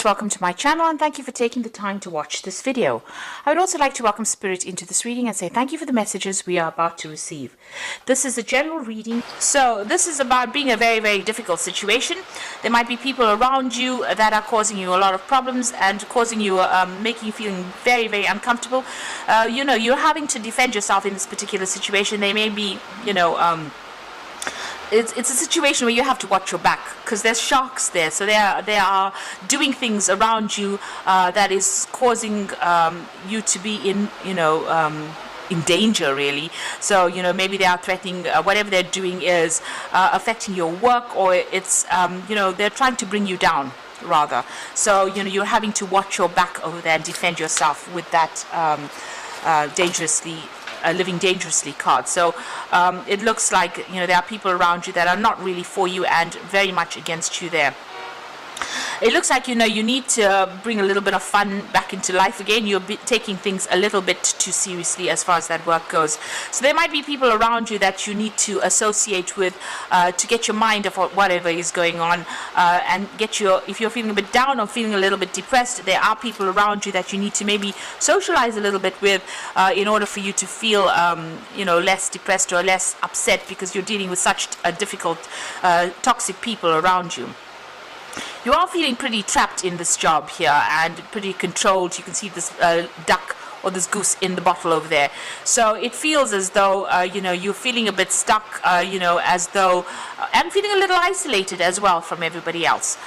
Welcome to my channel and thank you for taking the time to watch this video. I would also like to welcome Spirit into this reading and say thank you for the messages we are about to receive. This is a general reading, so this is about being a very, very difficult situation. There might be people around you that are causing you a lot of problems and causing you, making you feeling very, very uncomfortable. You're having to defend yourself in this particular situation. They may be, it's a situation where you have to watch your back because there's sharks there, so they are doing things around you that is causing you to be in danger, really. So maybe they are threatening, whatever they're doing is affecting your work, or it's they're trying to bring you down rather. So you're having to watch your back over there and defend yourself with that living dangerously card. So it looks like there are people around you that are not really for you and very much against you there. It looks like you need to bring a little bit of fun back into life again. You're taking things a little bit too seriously as far as that work goes. So there might be people around you that you need to associate with to get your mind off whatever is going on and if you're feeling a bit down or feeling a little bit depressed, there are people around you that you need to maybe socialize a little bit with in order for you to feel less depressed or less upset, because you're dealing with such difficult toxic people around you. You are feeling pretty trapped in this job here and pretty controlled. You can see this duck or this goose in the bottle over there. So it feels as though you're feeling a bit stuck, as though and feeling a little isolated as well from everybody else.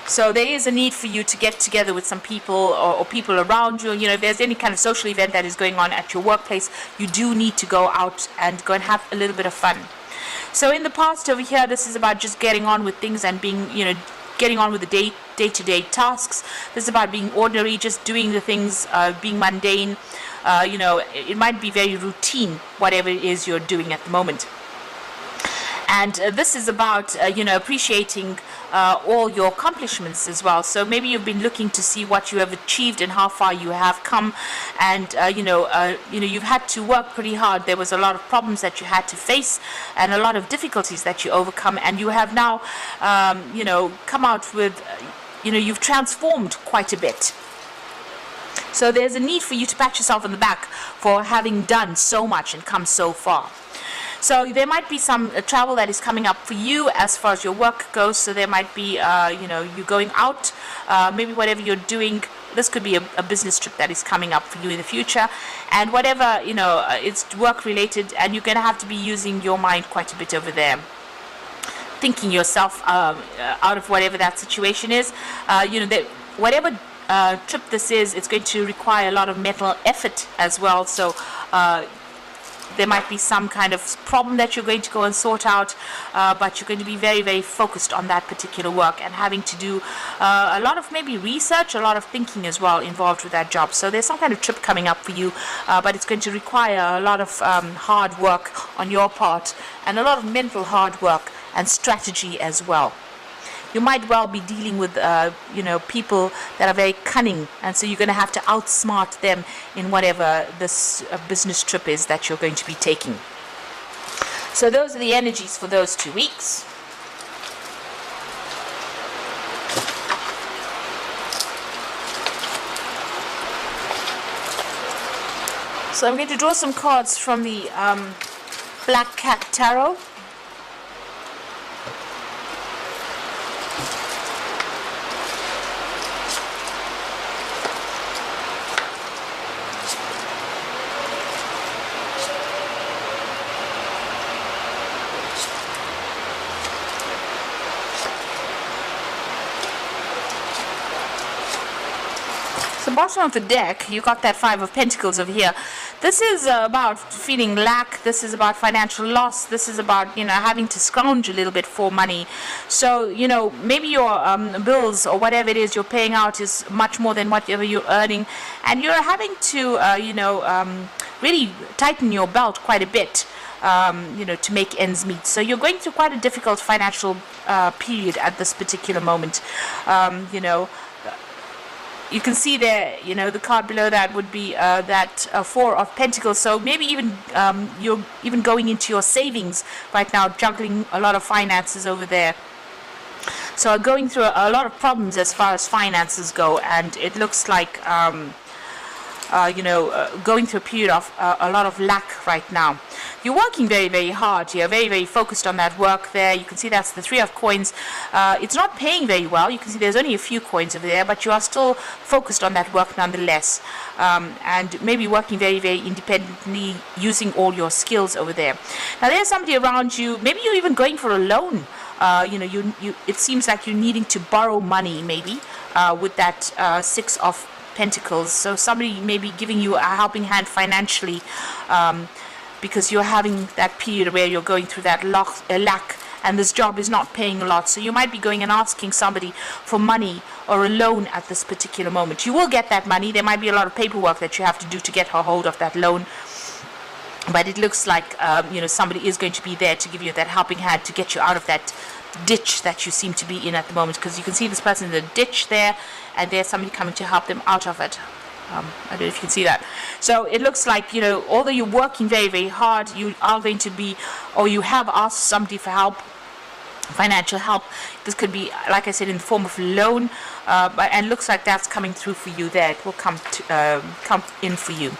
So there is a need for you to get together with some people or people around you. If there's any kind of social event that is going on at your workplace, you do need to go out and go and have a little bit of fun. So in the past over here, this is about just getting on with things and being, getting on with the day-to-day tasks. This is about being ordinary, just doing the things, being mundane. It might be very routine, whatever it is you're doing at the moment. And this is about, appreciating all your accomplishments as well. So maybe you've been looking to see what you have achieved and how far you have come. And, you've had to work pretty hard. There was a lot of problems that you had to face and a lot of difficulties that you overcome. And you have now, come out with, you've transformed quite a bit. So there's a need for you to pat yourself on the back for having done so much and come so far. So there might be some travel that is coming up for you as far as your work goes. So there might be, you going out, maybe whatever you're doing. This could be a business trip that is coming up for you in the future. And whatever, it's work related, and you're going to have to be using your mind quite a bit over there, thinking yourself out of whatever that situation is. Whatever trip this is, it's going to require a lot of mental effort as well. So there might be some kind of problem that you're going to go and sort out, but you're going to be very, very focused on that particular work and having to do a lot of maybe research, a lot of thinking as well involved with that job. So there's some kind of trip coming up for you, but it's going to require a lot of hard work on your part and a lot of mental hard work and strategy as well. You might well be dealing with, people that are very cunning, and so you're going to have to outsmart them in whatever this business trip is that you're going to be taking. So those are the energies for those 2 weeks. So I'm going to draw some cards from the Black Cat Tarot. The bottom of the deck, you got that Five of Pentacles over here. This is about feeling lack. This is about financial loss. This is about having to scrounge a little bit for money. So maybe your bills or whatever it is you're paying out is much more than whatever you're earning, and you're having to really tighten your belt quite a bit to make ends meet. So you're going through quite a difficult financial period at this particular moment. You can see there, the card below that would be that Four of Pentacles. So maybe even you're even going into your savings right now, juggling a lot of finances over there. So are going through a lot of problems as far as finances go, and it looks like going through a period of a lot of lack right now. You're working very, very hard. You're very, very focused on that work there. You can see that's the 3 of coins. It's not paying very well. You can see there's only a few coins over there, but you are still focused on that work nonetheless. And maybe working very, very independently, using all your skills over there. Now there's somebody around you. Maybe you're even going for a loan. It seems like you're needing to borrow money, maybe, with that 6 of Pentacles. So somebody may be giving you a helping hand financially, because you're having that period where you're going through that lack, and this job is not paying a lot. So you might be going and asking somebody for money or a loan at this particular moment. You will get that money. There might be a lot of paperwork that you have to do to get a hold of that loan. But it looks like somebody is going to be there to give you that helping hand to get you out of that ditch that you seem to be in at the moment, because you can see this person in the ditch there, and there's somebody coming to help them out of it. I don't know if you can see that. So it looks like, although you're working very, very hard, you are going to be, or you have asked somebody for help, financial help. This could be, like I said, in the form of a loan, and looks like that's coming through for you there. It will come in for you.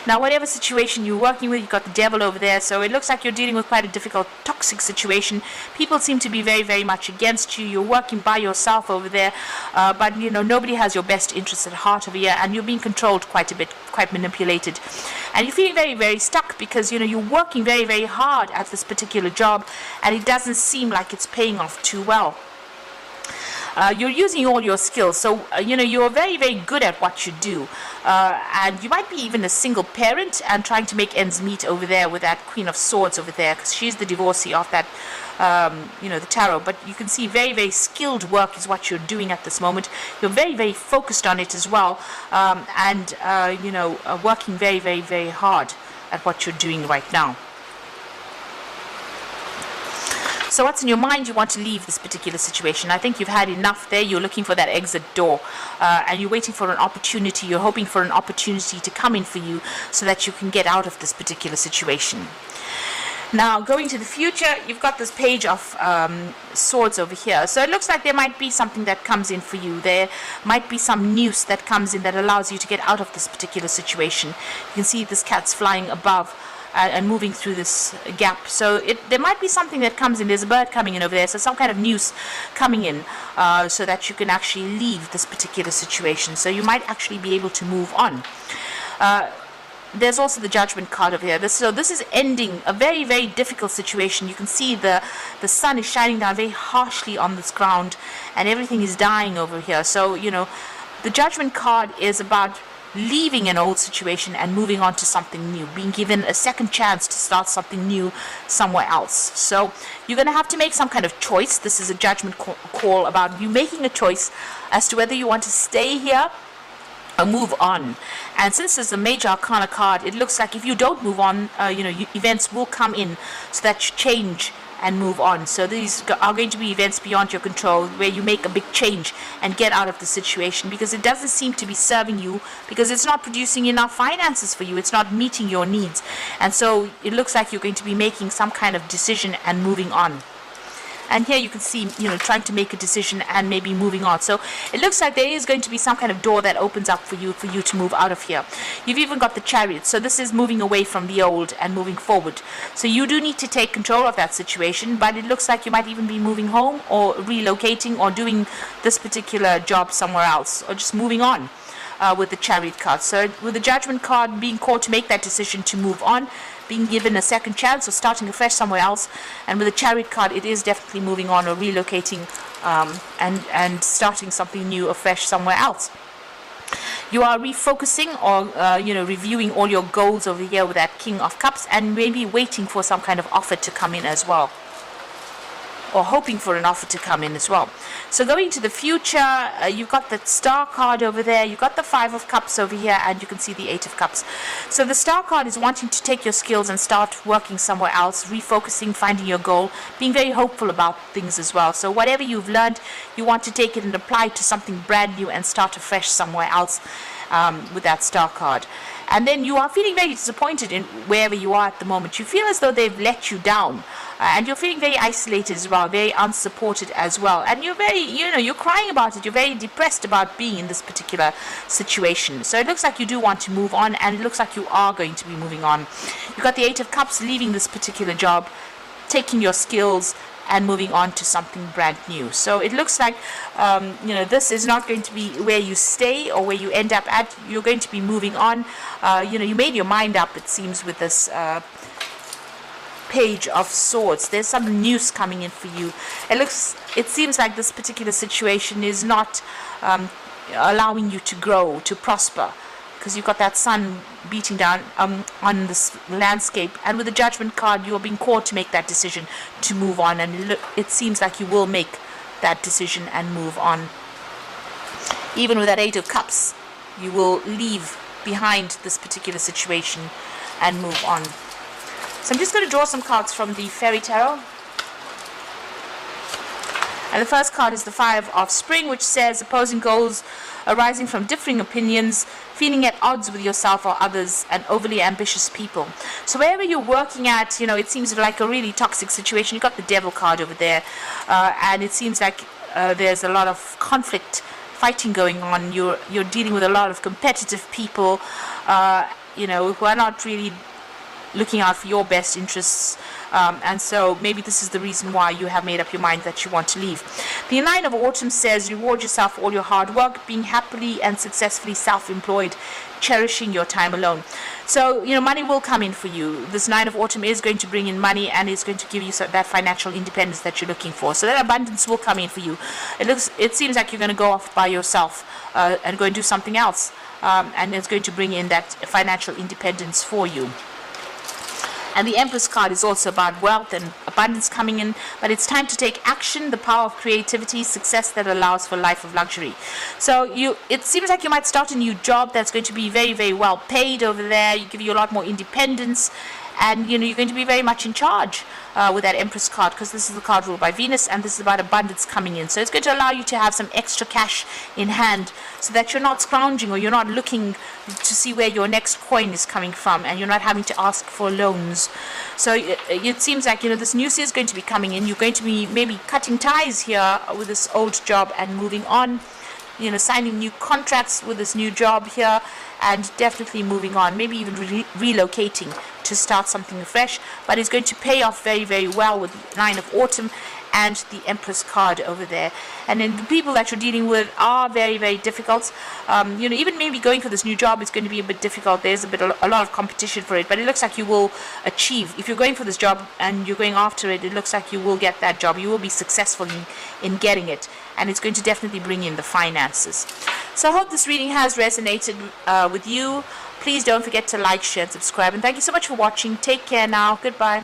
Now, whatever situation you're working with, you've got the devil over there, so it looks like you're dealing with quite a difficult, toxic situation. People seem to be very, very much against you. You're working by yourself over there, but, nobody has your best interests at heart over here, and you're being controlled quite a bit, quite manipulated. And you're feeling very, very stuck because, you're working very, very hard at this particular job, and it doesn't seem like it's paying off too well. You're using all your skills, so you're very, very good at what you do, and you might be even a single parent and trying to make ends meet over there with that Queen of Swords over there, because she's the divorcee of that the tarot. But you can see very, very skilled work is what you're doing at this moment. You're very, very focused on it as well, and working very, very, very hard at what you're doing right now. So what's in your mind? You want to leave this particular situation. I think you've had enough there. You're looking for that exit door, and you're waiting for an opportunity. You're hoping for an opportunity to come in for you so that you can get out of this particular situation. Now, going to the future, you've got this Page of Swords over here. So it looks like there might be something that comes in for you. There might be some news that comes in that allows you to get out of this particular situation. You can see this cat's flying above and moving through this gap. So there might be something that comes in. There's a bird coming in over there, so some kind of news coming in, so that you can actually leave this particular situation. So you might actually be able to move on. There's also the Judgment card over here. So this is ending a very, very difficult situation. You can see the sun is shining down very harshly on this ground, and everything is dying over here. So, the Judgment card is about leaving an old situation and moving on to something new, being given a second chance to start something new somewhere else. So you're going to have to make some kind of choice. This is a judgment call about you making a choice as to whether you want to stay here or move on. And since it's a Major Arcana card, it looks like if you don't move on, events will come in so that you change and move on. So these are going to be events beyond your control, where you make a big change and get out of the situation, because it doesn't seem to be serving you, because it's not producing enough finances for you. It's not meeting your needs. And so it looks like you're going to be making some kind of decision and moving on. And here you can see, trying to make a decision and maybe moving on. So it looks like there is going to be some kind of door that opens up for you to move out of here. You've even got the Chariot. So this is moving away from the old and moving forward. So you do need to take control of that situation, but it looks like you might even be moving home or relocating or doing this particular job somewhere else, or just moving on. With the Chariot card. So with the Judgment card being called to make that decision to move on, being given a second chance or starting afresh somewhere else, and with the Chariot card it is definitely moving on or relocating, and starting something new afresh somewhere else. You are refocusing or reviewing all your goals over here with that King of Cups, and maybe waiting for some kind of offer to come in as well, or hoping for an offer to come in as well. So going to the future, you've got the Star card over there, you've got the 5 of Cups over here, and you can see the 8 of Cups. So the Star card is wanting to take your skills and start working somewhere else, refocusing, finding your goal, being very hopeful about things as well. So whatever you've learned, you want to take it and apply it to something brand new and start afresh somewhere else. with that star card. And then you are feeling very disappointed in wherever you are at the moment. You feel as though they've let you down. And you're feeling very isolated as well, very unsupported as well. And you're very, you're crying about it. You're very depressed about being in this particular situation. So it looks like you do want to move on, and it looks like you are going to be moving on. You've got the Eight of Cups, leaving this particular job, taking your skills and moving on to something brand new. So it looks like, this is not going to be where you stay or where you end up at. You're going to be moving on. You made your mind up, it seems, with this Page of Swords. There's some news coming in for you. It seems like this particular situation is not allowing you to grow, to prosper, because you've got that sun beating down on this landscape, and with the Judgment card you are being called to make that decision to move on, and it seems like you will make that decision and move on. Even with that Eight of Cups, you will leave behind this particular situation and move on. So I'm just going to draw some cards from the Fairy Tarot. And the first card is the Five of Spring, which says opposing goals arising from differing opinions, feeling at odds with yourself or others, and overly ambitious people. So wherever you're working at, it seems like a really toxic situation. You've got the Devil card over there, and it seems like there's a lot of conflict, fighting going on. You're dealing with a lot of competitive people, who are not really looking out for your best interests, and so maybe this is the reason why you have made up your mind that you want to leave. The Nine of Autumn says reward yourself for all your hard work, being happily and successfully self-employed, cherishing your time alone. So money will come in for you. This Nine of Autumn is going to bring in money, and it's going to give you that financial independence that you're looking for. So that abundance will come in for you. It seems like you're going to go off by yourself and go and do something else, and it's going to bring in that financial independence for you. And the Empress card is also about wealth and abundance coming in, but it's time to take action, the power of creativity, success that allows for a life of luxury. So it seems like you might start a new job that's going to be very, very well paid over there. You give you a lot more independence, and you're going to be very much in charge with that Empress card, because this is the card ruled by Venus, and this is about abundance coming in. So it's going to allow you to have some extra cash in hand, so that you're not scrounging, or you're not looking to see where your next coin is coming from, and you're not having to ask for loans. So it seems like this news is going to be coming in. You're going to be maybe cutting ties here with this old job and moving on, signing new contracts with this new job here, and definitely moving on, maybe even relocating to start something afresh. But it's going to pay off very, very well with the Nine of Autumn and the Empress card over there. And then the people that you're dealing with are very, very difficult. Even maybe going for this new job is going to be a bit difficult. There's a lot of competition for it, but it looks like you will achieve. If you're going for this job and you're going after it, it looks like you will get that job. You will be successful in getting it, and it's going to definitely bring in the finances. So I hope this reading has resonated with you. Please don't forget to like, share, and subscribe. And thank you so much for watching. Take care now. Goodbye.